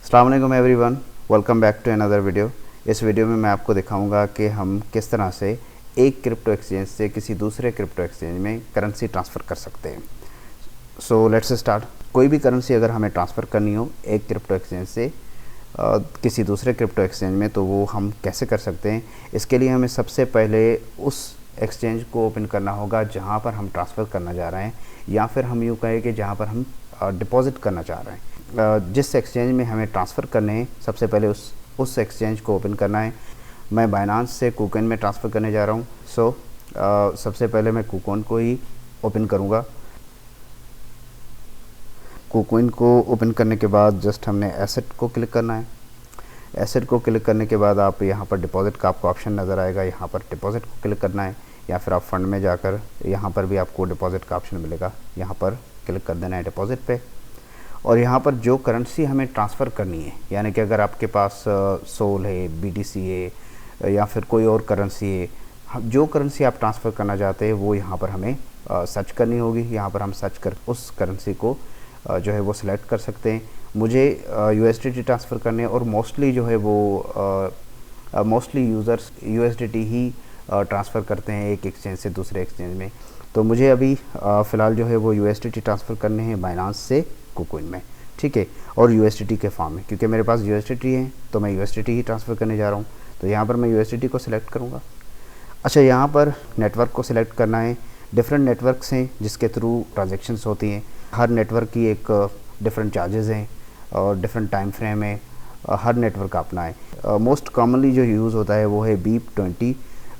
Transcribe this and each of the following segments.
अस्सलाम वालेकुम everyone, welcome back to another video. इस वीडियो में मैं आपको दिखाऊंगा कि हम किस तरह से एक क्रिप्टो एक्सचेंज से किसी दूसरे क्रिप्टो एक्सचेंज में करेंसी ट्रांसफ़र कर सकते हैं। So let's start. कोई भी करेंसी अगर हमें ट्रांसफ़र करनी हो एक क्रिप्टो एक्सचेंज से किसी दूसरे क्रिप्टो एक्सचेंज में, तो वो हम कैसे कर सकते हैं। इसके लिए हमें सबसे पहले उस एक्सचेंज को ओपन करना होगा जहाँ पर हम ट्रांसफ़र करना चाह रहे हैं, या फिर हम यूँ कहें कि जहाँ पर हम डिपॉज़िट करना चाह रहे हैं। जिस एक्सचेंज में हमें ट्रांसफ़र करने हैं सबसे पहले उस एक्सचेंज को ओपन करना है। मैं बाइनांस से KuCoin में ट्रांसफ़र करने जा रहा हूँ। सबसे पहले मैं KuCoin को ही ओपन करूँगा। KuCoin को ओपन करने के बाद जस्ट हमने एसेट को क्लिक करना है। एसेट को क्लिक करने के बाद आप यहाँ पर डिपॉज़िट का आपको ऑप्शन नज़र आएगा, यहाँ पर डिपॉज़िट को क्लिक करना है, या फिर आप फंड में जाकर यहाँ पर भी आपको डिपॉज़िट का ऑप्शन मिलेगा, यहाँ पर क्लिक कर देना है डिपॉज़िट पे। और यहाँ पर जो करेंसी हमें ट्रांसफ़र करनी है, यानी कि अगर आपके पास सोल है, BTC है, या फिर कोई और करेंसी है, जो करेंसी आप ट्रांसफ़र करना चाहते हैं वो यहाँ पर हमें सर्च करनी होगी। यहाँ पर हम सर्च कर उस करेंसी को जो है वो सिलेक्ट कर सकते हैं। मुझे USDT ट्रांसफ़र करने, और मोस्टली जो है वो मोस्टली यूज़र्स USDT ही ट्रांसफ़र करते हैं एक एक्सचेंज से दूसरे एक्सचेंज में। तो मुझे अभी फ़िलहाल जो है वो USDT ट्रांसफ़र करने हैं बाइनांस से KuCoin में, ठीक है, और USDT के फॉर्म में। क्योंकि मेरे पास USDT है तो मैं USDT ही ट्रांसफ़र करने जा रहा हूँ। तो यहाँ पर मैं USDT को सिलेक्ट करूँगा। अच्छा, यहाँ पर नेटवर्क को सिलेक्ट करना है। डिफरेंट नेटवर्क्स हैं जिसके थ्रू ट्रांजेक्शन्स होती हैं। हर नेटवर्क की एक डिफरेंट चार्जेज़ हैं और डिफरेंट टाइम फ्रेम है। हर नेटवर्क अपना है। मोस्ट कॉमनली जो यूज़ होता है वो है BEEP20,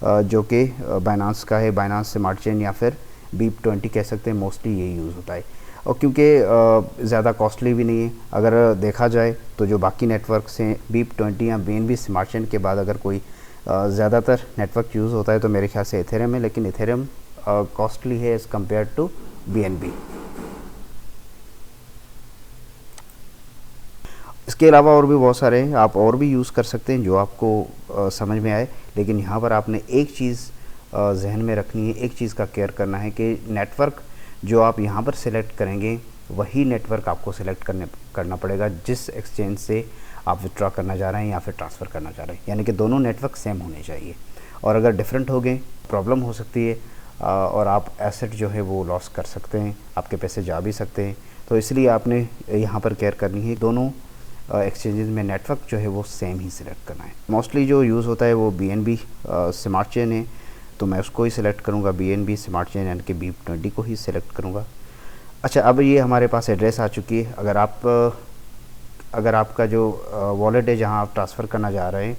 जो कि बाइनांस का है। बाइनांस स्मार्ट चेन या फिर BEEP20 कह सकते हैं, मोस्टली यही यूज़ होता है। और क्योंकि ज़्यादा कॉस्टली भी नहीं है, अगर देखा जाए तो जो बाकी नेटवर्क्स हैं BEEP20 या BNB स्मार्ट चेन के बाद अगर कोई ज़्यादातर नेटवर्क यूज़ होता है तो मेरे ख्याल से इथेरियम है, लेकिन इथेरियम कॉस्टली है एज़ कम्पेयर टू BNB। इसके अलावा और भी बहुत सारे हैं, आप और भी यूज़ कर सकते हैं जो आपको समझ में आए। लेकिन यहाँ पर आपने एक चीज़ जहन में रखनी है, एक चीज़ का केयर करना है कि नेटवर्क जो आप यहाँ पर सिलेक्ट करेंगे वही नेटवर्क आपको सिलेक्ट करना पड़ेगा जिस एक्सचेंज से आप विथड्रॉ करना चाह रहे हैं या फिर ट्रांसफ़र करना चाह रहे हैं। यानी कि दोनों नेटवर्क सेम होने चाहिए, और अगर डिफरेंट हो गए प्रॉब्लम हो सकती है और आप एसेट जो है वो लॉस कर सकते हैं, आपके पैसे जा भी सकते हैं। तो इसलिए आपने यहाँ पर केयर करनी है, दोनों एक्सचेंजेस में नेटवर्क जो है वो सेम ही सिलेक्ट करना है। मोस्टली जो यूज़ होता है वो BNB स्मार्ट चेन है, तो मैं उसको ही सिलेक्ट करूँगा। BNB स्मार्ट चेन यानी कि BEEP20 को ही सिलेक्ट करूँगा। अच्छा, अब ये हमारे पास एड्रेस आ चुकी है। अगर आपका जो वॉलेट है जहाँ आप ट्रांसफ़र करना जा रहे हैं,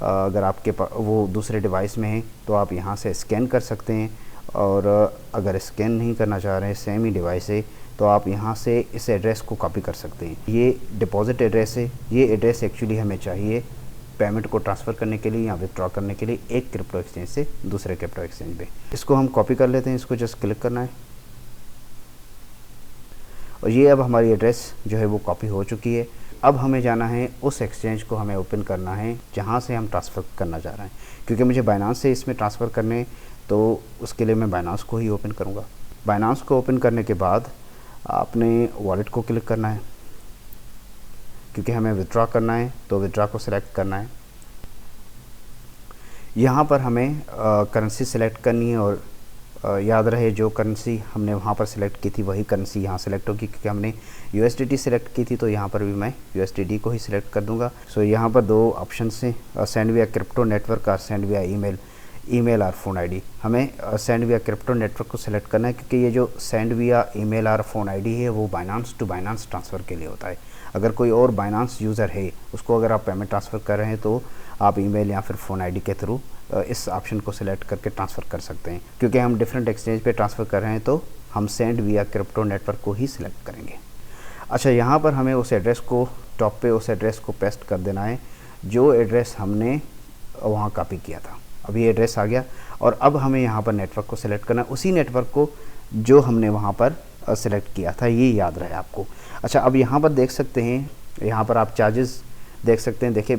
अगर आपके वो दूसरे डिवाइस में है तो आप यहाँ से स्कैन कर सकते हैं, और अगर स्कैन नहीं करना चाह रहे हैं, सेम ही डिवाइस है, तो आप यहाँ से इस एड्रेस को कॉपी कर सकते हैं। ये डिपॉज़िट एड्रेस है। ये एड्रेस एक्चुअली हमें चाहिए पेमेंट को ट्रांसफ़र करने के लिए या विथड्रॉ करने के लिए एक क्रिप्टो एक्सचेंज से दूसरे क्रिप्टो एक्सचेंज पे। इसको हम कॉपी कर लेते हैं, इसको जस्ट क्लिक करना है, और ये अब हमारी एड्रेस जो है वो कॉपी हो चुकी है। अब हमें जाना है उस एक्सचेंज को हमें ओपन करना है जहाँ से हम ट्रांसफ़र करना चाह रहे हैं। क्योंकि मुझे बाइनांस से इसमें ट्रांसफ़र करने, तो उसके लिए मैं बाइनांस को ही ओपन करूँगा। बाइनांस को ओपन करने के बाद आपने वॉलेट को क्लिक करना है, क्योंकि हमें विथड्रॉ करना है तो विथड्रॉ को सिलेक्ट करना है। यहाँ पर हमें करेंसी सिलेक्ट करनी है, और याद रहे जो करेंसी हमने वहाँ पर सिलेक्ट की थी वही करेंसी यहाँ सिलेक्ट होगी। क्योंकि हमने USDT सिलेक्ट की थी तो यहाँ पर भी मैं USDT को ही सिलेक्ट कर दूँगा। सो यहाँ पर दो ऑप्शन हैं, सेंड विया क्रिप्टो नेटवर्क और सेंड विया ईमेल और फ़ोन ID। हमें सेंड विया क्रिप्टो नेटवर्क को सिलेक्ट करना है, क्योंकि ये जो सेंड विया ईमेल और फ़ोन ID है वो बाइनांस टू बाइनांस ट्रांसफ़र के लिए होता है। अगर कोई और बाइनांस यूज़र है, उसको अगर आप पेमेंट ट्रांसफ़र कर रहे हैं तो आप ईमेल या फिर फ़ोन ID के थ्रू इस ऑप्शन को सिलेक्ट करके ट्रांसफ़र कर सकते हैं। क्योंकि हम डिफरेंट एक्सचेंज पे ट्रांसफ़र कर रहे हैं तो हम सेंड विया क्रिप्टो नेटवर्क को ही सिलेक्ट करेंगे। अच्छा, यहाँ पर हमें उस एड्रेस को टॉप पे उस एड्रेस को पेस्ट कर देना है जो एड्रेस हमने वहाँ कॉपी किया था। अब ये एड्रेस आ गया, और अब हमें यहाँ पर नेटवर्क को सिलेक्ट करना है, उसी नेटवर्क को जो हमने वहाँ पर सिलेक्ट किया था, ये याद रहे आपको। अच्छा, अब यहाँ पर देख सकते हैं, यहाँ पर आप चार्जेस देख सकते हैं। देखिए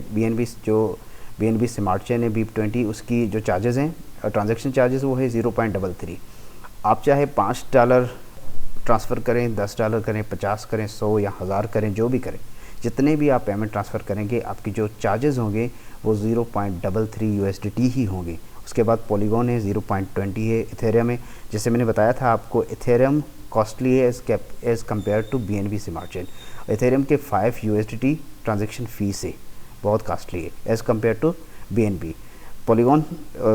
BNB स्मार्ट चेन है BEEP20, उसकी जो चार्जेस हैं ट्रांजैक्शन चार्जेस वो है 0.33। आप चाहे $5 ट्रांसफ़र करें, $10 करें, 50 करें, 100 या 1000 करें, जो भी करें, जितने भी आप पेमेंट ट्रांसफ़र करेंगे आपकी जो चार्जेस होंगे वो 0.33 USDT ही होंगे। उसके बाद पॉलीगॉन है 0.20 है, इथेरियम है, जैसे मैंने बताया था आपको इथेरियम कॉस्टली है as compared to BNB smart chain. Ethereum के 5 USDT ट्रांजेक्शन फ़ीस है, बहुत कॉस्टली है as compared to BNB। Polygon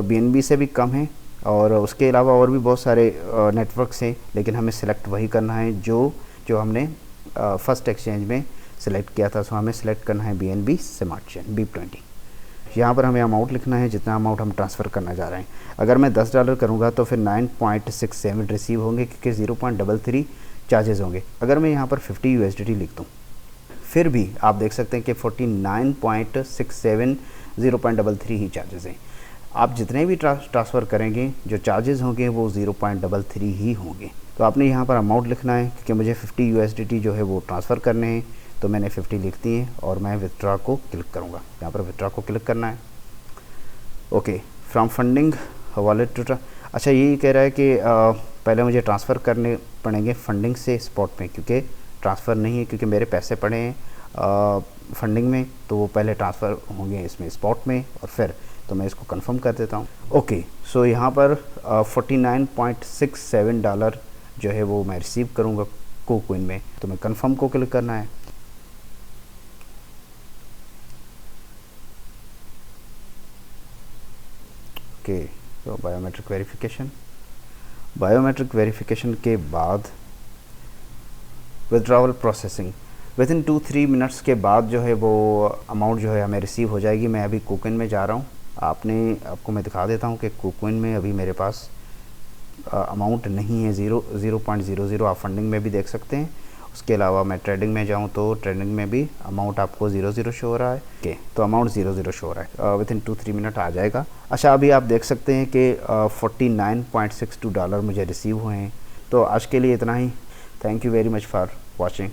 BNB से भी कम है, और उसके अलावा और भी बहुत सारे नेटवर्क्स हैं, लेकिन हमें सिलेक्ट वही करना है जो हमने फर्स्ट एक्सचेंज में सिलेक्ट किया था। सो हमें सिलेक्ट करना है BNB स्मार्ट चेन BIP20। यहाँ पर हमें अमाउंट लिखना है जितना अमाउंट हम ट्रांसफ़र करना चाह रहे हैं। अगर मैं $10 करूँगा तो फिर 9.67 रिसीव होंगे, क्योंकि 0.33 चार्जेस होंगे। अगर मैं यहाँ पर 50 USDT लिख दूँ फिर भी आप देख सकते हैं कि 49.67 0.33 ही चार्जेस हैं। आप जितने भी ट्रांसफ़र करेंगे जो चार्जेस होंगे वो 0.33 ही होंगे। तो आपने यहाँ पर अमाउंट लिखना है, क्योंकि मुझे 50 USDT जो है वो ट्रांसफ़र करने हैं, तो मैंने 50 लिख दी है और मैं विथड्रॉ को क्लिक करूँगा। यहाँ पर विथड्रॉ को क्लिक करना है। Okay, from funding wallet to अच्छा, यही कह रहा है कि पहले मुझे ट्रांसफ़र करने पड़ेंगे फंडिंग से स्पॉट में, क्योंकि ट्रांसफ़र नहीं है, क्योंकि मेरे पैसे पड़े हैं फंडिंग में, तो वो पहले ट्रांसफ़र होंगे इसमें स्पॉट में, और फिर तो मैं इसको कंफर्म कर देता हूँ। ओके, सो यहाँ पर $49.67 जो है वो मैं रिसीव करूँगा KuCoin में, तो मैं कंफर्म को क्लिक करना है। ओके, तो बायोमेट्रिक वेरिफिकेशन के बाद विथड्रॉवल प्रोसेसिंग विदिन 2-3 मिनट्स के बाद जो है वो अमाउंट जो है हमें रिसीव हो जाएगी। मैं अभी KuCoin में जा रहा हूँ, आपको मैं दिखा देता हूँ कि KuCoin में अभी मेरे पास अमाउंट नहीं है, 0.00 आप फंडिंग में भी देख सकते हैं। उसके अलावा मैं ट्रेडिंग में जाऊँ तो ट्रेडिंग में भी अमाउंट आपको 00 शो हो रहा है। ओके, तो अमाउंट 00 शो हो रहा है, विदिन 2-3 मिनट आ जाएगा। अच्छा, अभी आप देख सकते हैं कि $49.62 मुझे रिसीव हुए हैं। तो आज के लिए इतना ही। Thank you very much for watching.